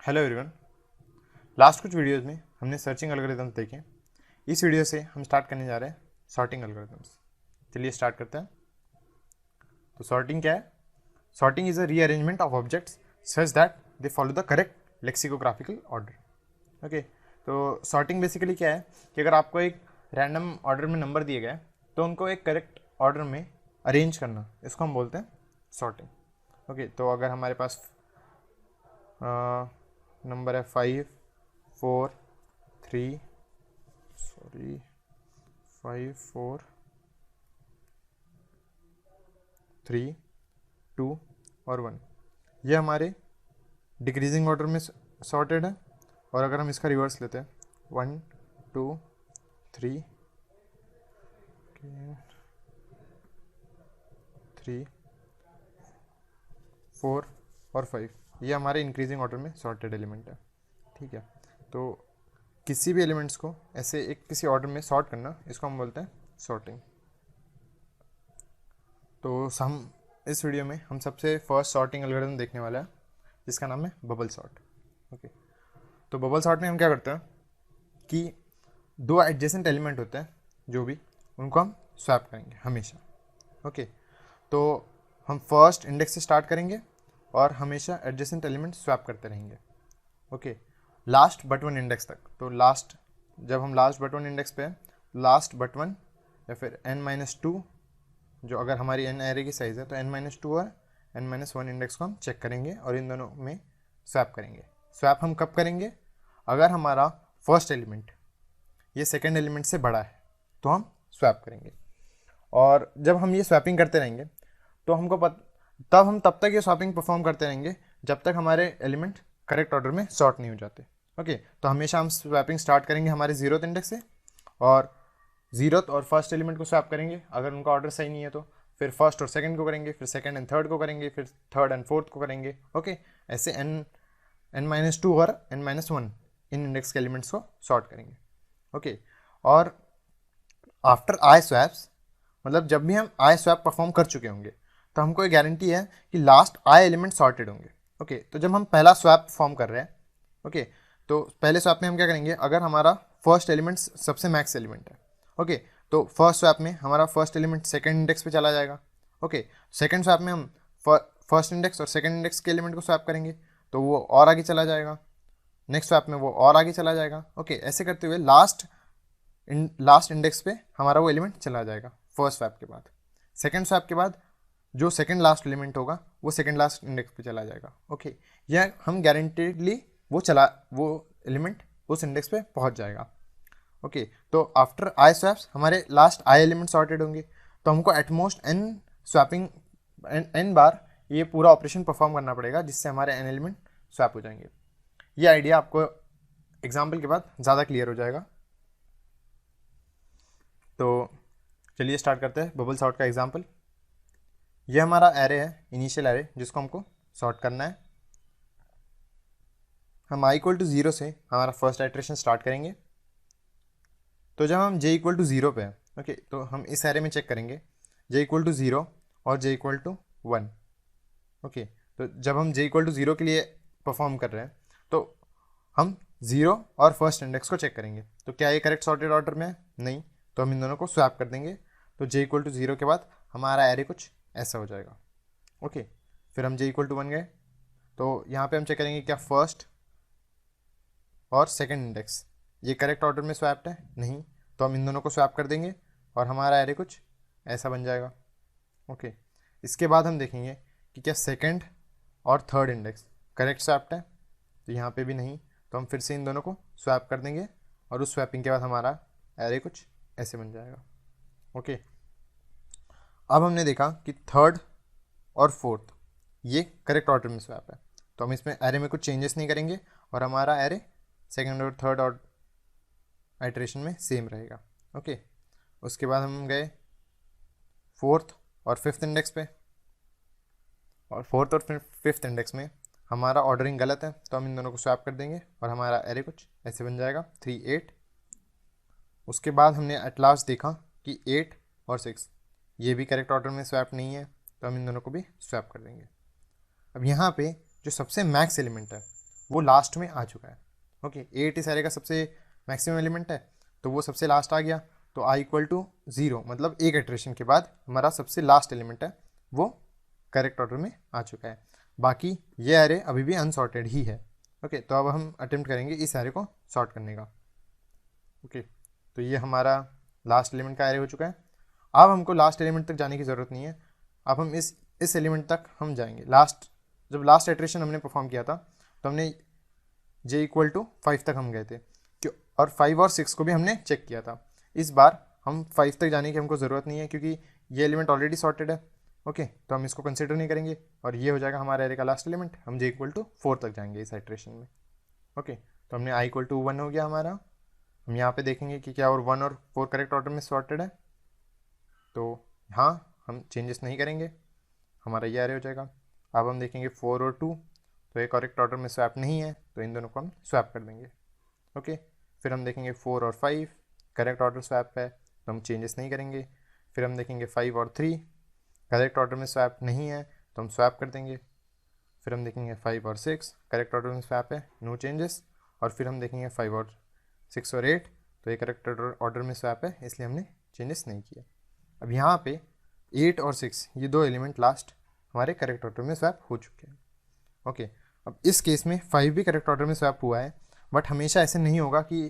Hello everyone. Last कुछ videos में हमने सर्चिंग एल्गोरिथम्स देखे। इस वीडियो से हम स्टार्ट करने जा रहे हैं सॉर्टिंग एल्गोरिथम्स। चलिए स्टार्ट करते हैं। तो सॉर्टिंग क्या है? Sorting is a rearrangement of objects such that they follow the correct lexicographical order. Okay, तो सॉर्टिंग बेसिकली क्या है कि अगर आपको एक रैंडम ऑर्डर में नंबर दिए गए तो उनको एक करेक्ट ऑर्डर में अरेंज करना, इसको हम बोलते हैं सॉर्टिंग। ओके, तो अगर हमारे पास नंबर है 5 4 3 ये हमारे डिक्रीजिंग ऑर्डर में सॉर्टेड है। और अगर हम इसका रिवर्स लेते हैं 1 2 3 4 और 5, ये हमारे इंक्रीजिंग ऑर्डर में सॉर्टेड एलिमेंट है। ठीक है, तो किसी भी एलिमेंट्स को ऐसे एक किसी ऑर्डर में सॉर्ट करना, इसको हम बोलते हैं सॉर्टिंग। तो हम इस वीडियो में हम सबसे फर्स्ट सॉर्टिंग एल्गोरिथम देखने वाला है जिसका नाम है बबल सॉर्ट। ओके, तो बबल सॉर्ट में हम क्या करते हैं कि दो एडजेसेंट एलिमेंट होते हैं जो भी, उनको हम स्वैप करेंगे हमेशा। ओके, तो हम फर्स्ट इंडेक्स से स्टार्ट करेंगे और हमेशा एडजेसेंट एलिमेंट स्वैप करते रहेंगे। Okay, last but one index तक। तो लास्ट, जब हम लास्ट बट वन इंडेक्स पे हैं, लास्ट बट वन या फिर n-2, जो अगर हमारी n एरे की साइज़ है तो n-2 और n-1 इंडेक्स को हम चेक करेंगे और इन दोनों में स्वैप करेंगे। स्वैप हम कब करेंगे? अगर हमारा फर्स्ट एलिमेंट ये सेकेंड एलिमेंट से बड़ा है तो हम स्वैप करेंगे। और जब हम ये स्वैपिंग करते रहेंगे तो हमको तब तक ये स्वैपिंग परफॉर्म करते रहेंगे जब तक हमारे एलिमेंट करेक्ट ऑर्डर में सॉर्ट नहीं हो जाते। ओके, तो हमेशा हम स्वैपिंग स्टार्ट करेंगे हमारे जीरोथ इंडेक्स से और जीरोथ और फर्स्ट एलिमेंट को स्वैप करेंगे। अगर उनका ऑर्डर सही नहीं है तो फिर फर्स्ट और सेकंड को करेंगे, फिर सेकंड एंड थर्ड को करेंगे, फिर थर्ड एंड फोर्थ को करेंगे। ओके, ऐसे n-2 और n-1 इन इंडेक्स के एलिमेंट्स को सॉर्ट करेंगे। ओके, और आफ्टर आई स्वैप्स, मतलब जब भी हम आई स्वैप परफॉर्म कर चुके होंगे तो हमको ये गारंटी है कि लास्ट आई एलिमेंट सॉर्टेड होंगे। ओके, तो जब हम पहला स्वैप परफॉर्म कर रहे हैं, ओके, तो पहले स्वैप में हम क्या करेंगे? अगर हमारा फर्स्ट एलिमेंट सबसे मैक्स एलिमेंट है, ओके, तो फर्स्ट स्वैप में हमारा फर्स्ट एलिमेंट सेकंड इंडेक्स पे चला जाएगा। ओके, सेकंड स्वैप में हम फर्स्ट इंडेक्स और सेकंड इंडेक्स के एलिमेंट को स्वैप करेंगे तो वो और आगे चला जाएगा। नेक्स्ट स्वैप में वो और आगे चला जाएगा। ओके, ऐसे करते हुए लास्ट इंडेक्स पे हमारा वो एलिमेंट चला जाएगा फर्स्ट स्वैप के बाद। सेकंड स्वैप के बाद जो सेकंड लास्ट एलिमेंट होगा वो सेकंड लास्ट इंडेक्स पे चला जाएगा। ओके, यह हम गारंटेडली वो एलिमेंट उस इंडेक्स पे पहुंच जाएगा। ओके, तो आफ्टर आई स्वैप्स हमारे लास्ट आई एलिमेंट सॉर्टेड होंगे तो हमको एटमोस्ट एन स्वैपिंग एन बार ये पूरा ऑपरेशन परफॉर्म करना पड़ेगा जिससे हमारे एन एलिमेंट स्वैप हो जाएंगे। ये आइडिया आपको एग्जाम्पल के बाद ज़्यादा क्लियर हो जाएगा। तो चलिए स्टार्ट करते हैं बबल सॉर्ट का एग्जाम्पल। ये हमारा एरे है, इनिशियल एरे, जिसको हमको सॉर्ट करना है। हम i इक्वल टू 0 से हमारा फर्स्ट आइट्रेशन स्टार्ट करेंगे। तो जब हम j इक्वल टू 0 पे हैं, ओके, तो हम इस एरे में चेक करेंगे j इक्वल टू 0 और j इक्वल टू 1। ओके, तो जब हम j इक्वल टू 0 के लिए परफॉर्म कर रहे हैं तो हम 0 और फर्स्ट इंडेक्स को चेक करेंगे तो क्या ये करेक्ट सॉर्टेड ऑर्डर में है? नहीं, तो हम इन दोनों को स्वैप कर देंगे। तो j इक्वल टू 0 के बाद हमारा एरे कुछ ऐसा हो जाएगा। ओके, फिर हम j इक्वल टू 1 गए तो यहाँ पे हम चेक करेंगे क्या फर्स्ट और सेकंड इंडेक्स ये करेक्ट ऑर्डर में स्वैप्ड है? नहीं, तो हम इन दोनों को स्वैप कर देंगे और हमारा एरे कुछ ऐसा बन जाएगा। ओके, इसके बाद हम देखेंगे कि क्या सेकंड और थर्ड इंडेक्स करेक्ट स्वैप्ड है? तो यहाँ पे भी नहीं, तो हम फिर से इन दोनों को स्वैप कर देंगे और उस स्वैपिंग के बाद हमारा एरे कुछ ऐसे बन जाएगा। ओके, अब हमने देखा कि थर्ड और फोर्थ ये करेक्ट ऑर्डर में स्वैप है तो हम इसमें एरे में कुछ चेंजेस नहीं करेंगे और हमारा एरे सेकंड और थर्ड और आइट्रेशन में सेम रहेगा। ओके, उसके बाद हम गए फोर्थ और फिफ्थ इंडेक्स पे, और फोर्थ और फिफ्थ इंडेक्स में हमारा ऑर्डरिंग गलत है तो हम इन दोनों को स्वैप कर देंगे और हमारा एरे कुछ ऐसे बन जाएगा 3 8। उसके बाद हमने एट लास्ट देखा कि 8 और 6 ये भी करेक्ट ऑर्डर में स्वैप नहीं है तो हम इन दोनों को भी स्वैप कर देंगे। अब यहाँ पे जो सबसे मैक्स एलिमेंट है वो लास्ट में आ चुका है। ओके, 8 इस एरे का सबसे मैक्सिमम एलिमेंट है, तो वो सबसे लास्ट आ गया। तो आई इक्वल टू 0 मतलब एक इटरेशन के बाद हमारा सबसे लास्ट एलिमेंट है वो करेक्ट ऑर्डर में आ चुका है। बाकी ये एरे अभी भी अनसॉर्टेड ही है। ओके, तो अब हम अटेम्प्ट करेंगे इस एरे को सॉर्ट करने का। ओके, तो ये हमारा लास्ट एलिमेंट का एरे हो चुका है। अब हमको लास्ट एलिमेंट तक जाने की ज़रूरत नहीं है। अब हम इस एलिमेंट तक हम जाएंगे। जब लास्ट इटरेशन हमने परफॉर्म किया था तो हमने जे इक्वल टू 5 तक हम गए थे, क्यों, और 5 और 6 को भी हमने चेक किया था। इस बार हम 5 तक जाने की हमको ज़रूरत नहीं है क्योंकि ये एलिमेंट ऑलरेडी सॉर्टेड है। ओके, तो हम इसको कंसिडर नहीं करेंगे और ये हो जाएगा हमारे एरे का लास्ट एलिमेंट। हम जे इक्वल टू 4 तक जाएंगे इस इटरेशन में। ओके, तो हमने आई इक्वल टू 1 हो गया हमारा। हम यहाँ पे देखेंगे कि क्या और 1 और 4 करेक्ट ऑर्डर में सॉर्टेड है, तो हाँ हम चेंजेस नहीं करेंगे, हमारा ये एरे हो जाएगा। अब हम देखेंगे 4 और 2, तो ये करेक्ट ऑर्डर में स्वैप नहीं है, तो इन दोनों को हम स्वैप कर देंगे। ओके, फिर हम देखेंगे 4 और 5 करेक्ट ऑर्डर स्वैप है, तो हम चेंजेस नहीं करेंगे। फिर हम देखेंगे 5 और 3 करेक्ट ऑर्डर में स्वैप नहीं है, तो हम स्वैप कर देंगे। फिर हम देखेंगे 5 और 6 करेक्ट ऑर्डर में स्वैप है, नो चेंजेस। और फिर हम देखेंगे 5 और 6 और 8, तो ये करेक्ट ऑर्डर में स्वैप है, इसलिए हमने चेंजेस नहीं किया। अब यहाँ पे 8 और 6 ये दो एलिमेंट लास्ट हमारे करेक्ट ऑर्डर में स्वैप हो चुके हैं। ओके, अब इस केस में 5 भी करेक्ट ऑर्डर में स्वैप हुआ है, बट हमेशा ऐसे नहीं होगा कि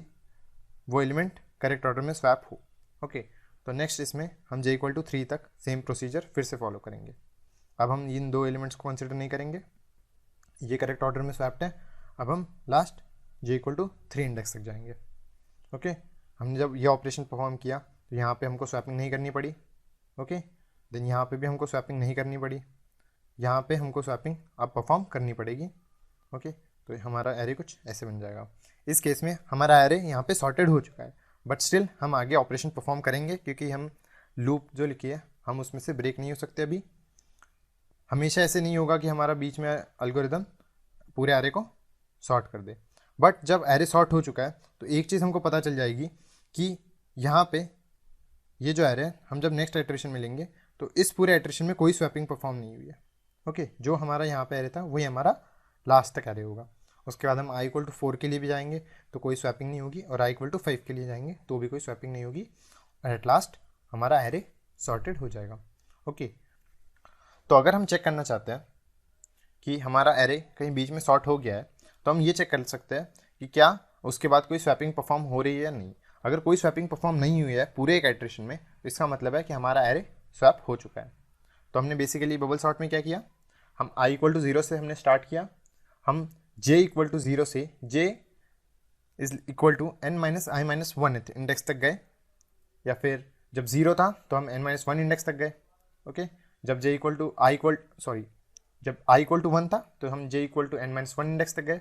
वो एलिमेंट करेक्ट ऑर्डर में स्वैप हो। ओके, तो नेक्स्ट इसमें हम जे इक्वल टू 3 तक सेम प्रोसीजर फिर से फॉलो करेंगे। अब हम इन दो एलिमेंट्स को कंसिडर नहीं करेंगे, ये करेक्ट ऑर्डर में स्वैप्ड है। अब हम last j equal to 3 index तक जाएंगे। ओके, हमने जब ये ऑपरेशन परफॉर्म किया तो यहाँ पे हमको स्वैपिंग नहीं करनी पड़ी। ओके, देन यहाँ पे भी हमको स्वैपिंग नहीं करनी पड़ी, यहाँ पे हमको स्वैपिंग अब परफॉर्म करनी पड़ेगी। ओके, तो हमारा एरे कुछ ऐसे बन जाएगा। इस केस में हमारा एरे यहाँ पे सॉर्टेड हो चुका है, बट स्टिल हम आगे ऑपरेशन परफॉर्म करेंगे क्योंकि हम लूप जो लिखी है हम उसमें से ब्रेक नहीं हो सकते अभी। हमेशा ऐसे नहीं होगा कि हमारा बीच में एल्गोरिदम पूरे एरे को सॉर्ट कर दे, बट जब एरे सॉर्ट हो चुका है तो एक चीज़ हमको पता चल जाएगी कि यहाँ पे ये जो एरे है हम जब नेक्स्ट इटरेशन में लेंगे तो इस पूरे इटरेशन में कोई स्वैपिंग परफॉर्म नहीं हुई है। ओके, जो हमारा यहाँ पे एरे था वही हमारा लास्ट तक एरे होगा। उसके बाद हम आई इक्वल टू 4 के लिए भी जाएंगे तो कोई स्वैपिंग नहीं होगी, और आई इक्वल टू 5 के लिए जाएंगे तो भी कोई स्वैपिंग नहीं होगी, और एट लास्ट हमारा एरे सॉर्टेड हो जाएगा। ओके, तो अगर हम चेक करना चाहते हैं कि हमारा एरे कहीं बीच में सॉर्ट हो गया है तो हम ये चेक कर सकते हैं कि क्या उसके बाद कोई स्वैपिंग परफॉर्म हो रही है या नहीं। अगर कोई स्वैपिंग परफॉर्म नहीं हुई है पूरे एक इटरेशन में तो इसका मतलब है कि हमारा एरे स्वैप हो चुका है। तो हमने बेसिकली बबल सॉर्ट में क्या किया, हम आई इक्वल टू 0 से हमने स्टार्ट किया, हम जे इक्वल टू 0 से J is equal to n minus I minus 1 index तक गए, या फिर जब 0 था तो हम n माइनस 1 इंडेक्स तक गए। ओके, जब j इक्वल टू जब i इक्वल टू 1 था तो हम j equal to n minus 1 index तक गए।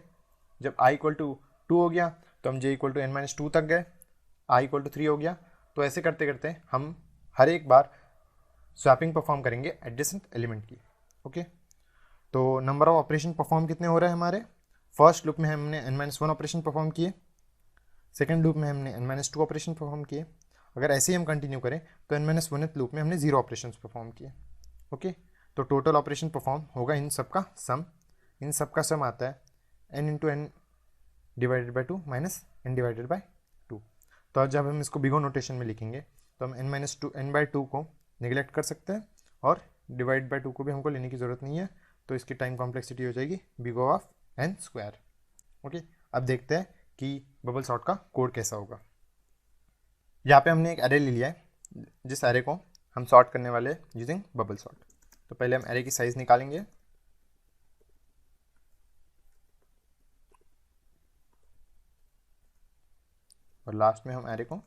जब i इक्वल टू 2 हो गया तो हम j equal to n minus 2 तक गए। i इक्वल टू 3 हो गया, तो ऐसे करते करते हम हर एक बार स्वैपिंग परफॉर्म करेंगे एडजेसेंट एलिमेंट की। ओके, तो नंबर ऑफ ऑपरेशन परफॉर्म कितने हो रहे हैं हमारे, फर्स्ट लूप में हमने n-1 ऑपरेशन परफॉर्म किए, सेकेंड लूप में हमने n-2 ऑपरेशन परफॉर्म किए। अगर ऐसे ही हम कंटिन्यू करें तो n-1th लूप में हमने 0 ऑपरेशन परफॉर्म किए। ओके, तो टोटल ऑपरेशन परफॉर्म होगा इन सब का सम। इन सब का सम आता है n into n divided by 2 minus n divided by 2। तो जब हम इसको बिगो नोटेशन में लिखेंगे तो हम n-2 को निगलेक्ट कर सकते हैं, और डिवाइड बाई 2 को भी हमको लेने की ज़रूरत नहीं है, तो इसकी टाइम कॉम्प्लेक्सिटी हो जाएगी big O of n square. Okay, अब देखते हैं कि बबल सॉर्ट का कोड कैसा होगा। यहाँ पे हमने एक एरे ले लिया है जिस एरे को हम सॉर्ट करने वाले यूजिंग बबल सॉर्ट। तो पहले हम एरे की साइज निकालेंगे, और लास्ट में हम एरे को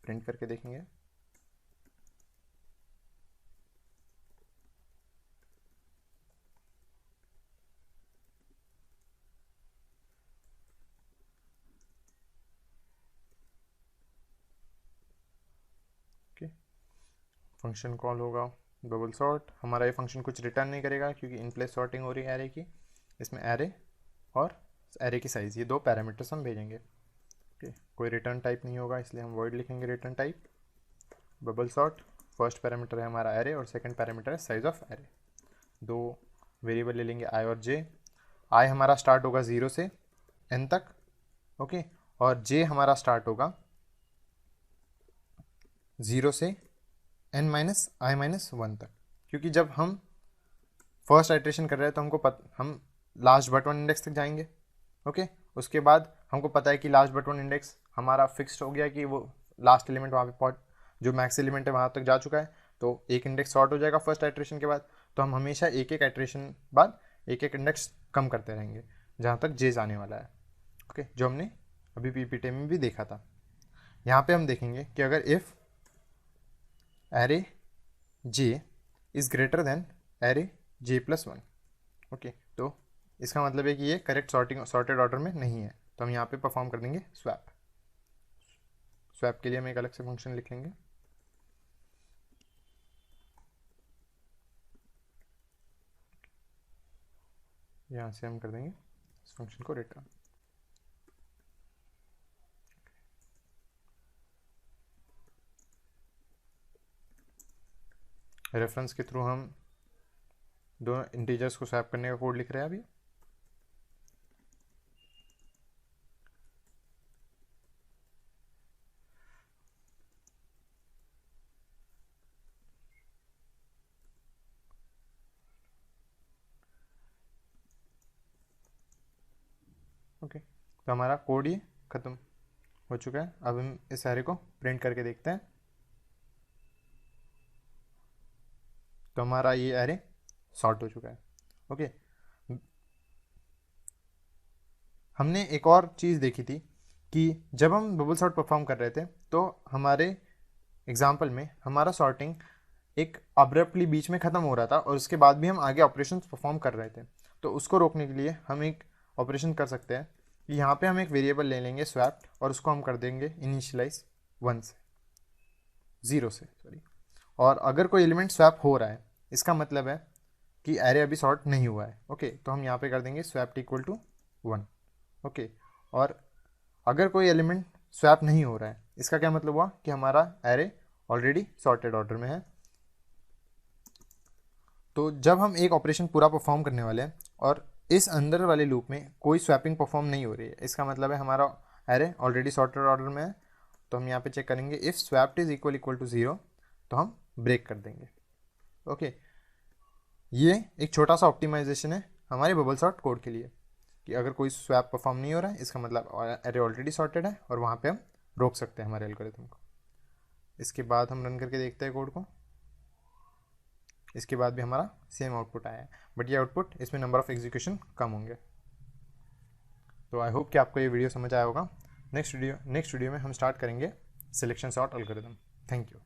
प्रिंट करके देखेंगे। फंक्शन कॉल होगा बबल सॉर्ट। हमारा ये फंक्शन कुछ रिटर्न नहीं करेगा क्योंकि इन प्लेस सॉर्टिंग हो रही है एरे की। इसमें एरे और एरे की साइज़ ये दो पैरामीटर्स हम भेजेंगे। ओके, कोई रिटर्न टाइप नहीं होगा इसलिए हम वॉइड लिखेंगे return type bubble sort. First parameter है हमारा एरे और सेकंड पैरामीटर है साइज ऑफ एरे। दो वेरिएबल ले लेंगे आई और जे। आई हमारा स्टार्ट होगा 0 से n तक, ओके, और j हमारा स्टार्ट होगा 0 से n माइनस आई माइनस 1 तक, क्योंकि जब हम फर्स्ट आइट्रेशन कर रहे हैं तो हम लास्ट बट वन इंडेक्स तक जाएंगे, ओके। उसके बाद हमको पता है कि लास्ट बट वन इंडेक्स हमारा फिक्स्ड हो गया कि वो लास्ट एलिमेंट वहाँ पे पहुँच, जो मैक्स एलिमेंट है वहाँ तक जा चुका है, तो एक इंडेक्स शॉर्ट हो जाएगा फर्स्ट आइट्रेशन के बाद। तो हम हमेशा एक एक आइट्रेशन बाद एक एक इंडेक्स कम करते रहेंगे जहाँ तक जे आने वाला है, ओके, जो हमने अभी पीपीटी में भी देखा था। यहाँ पे हम देखेंगे कि अगर if array J is greater than array J plus one, okay, तो इसका मतलब है कि ये करेक्ट सॉर्टेड ऑर्डर में नहीं है, तो हम यहाँ पे परफॉर्म कर देंगे स्वैप। स्वैप के लिए हम एक अलग से फंक्शन लिख लेंगे। यहाँ से हम कर देंगे इस फंक्शन को रिटर्न। रेफरेंस के थ्रू हम दोनों इंटीजर्स को स्वैप करने का कोड लिख रहे हैं अभी। ओके, तो हमारा कोड ये ख़त्म हो चुका है। अब हम इस एरे को प्रिंट करके देखते हैं। तो हमारा ये एरे सॉर्ट हो चुका है, ओके। हमने एक और चीज़ देखी थी कि जब हम बबल सॉर्ट परफॉर्म कर रहे थे तो हमारे एग्जाम्पल में हमारा सॉर्टिंग एक अब्रप्टली बीच में ख़त्म हो रहा था और उसके बाद भी हम आगे ऑपरेशन परफॉर्म कर रहे थे। तो उसको रोकने के लिए हम एक ऑपरेशन कर सकते हैं कि यहाँ पे हम एक वेरिएबल ले लेंगे स्वैप्ड और उसको हम कर देंगे इनिशियलाइज 1 से 0 से, सॉरी। और अगर कोई एलिमेंट स्वैप हो रहा है इसका मतलब है कि एरे अभी सॉर्ट नहीं हुआ है, ओके। तो हम यहाँ पे कर देंगे स्वैप्ड इक्वल टू 1, ओके। और अगर कोई एलिमेंट स्वैप नहीं हो रहा है इसका क्या मतलब हुआ कि हमारा एरे ऑलरेडी सॉर्टेड ऑर्डर में है। तो जब हम एक ऑपरेशन पूरा परफॉर्म करने वाले हैं और इस अंदर वाले लूप में कोई स्वैपिंग परफॉर्म नहीं हो रही है, इसका मतलब है हमारा एरे ऑलरेडी सॉर्टेड ऑर्डर में है। तो हम यहाँ पे चेक करेंगे if swapped is equal to 0, तो हम ब्रेक कर देंगे, ओके। ये एक छोटा सा ऑप्टिमाइजेशन है हमारे बबल सॉर्ट कोड के लिए कि अगर कोई स्वैप परफॉर्म नहीं हो रहा है इसका मतलब एरे ऑलरेडी सॉर्टेड है और वहाँ पे हम रोक सकते हैं हमारे एल्गोरिथम को। इसके बाद हम रन करके देखते हैं कोड को। इसके बाद भी हमारा सेम आउटपुट आया है, बट ये आउटपुट इसमें नंबर ऑफ एग्जीक्यूशन कम होंगे। तो आई होप कि आपको ये वीडियो समझ आया होगा। नेक्स्ट वीडियो में हम स्टार्ट करेंगे selection sort algorithm. Thank you.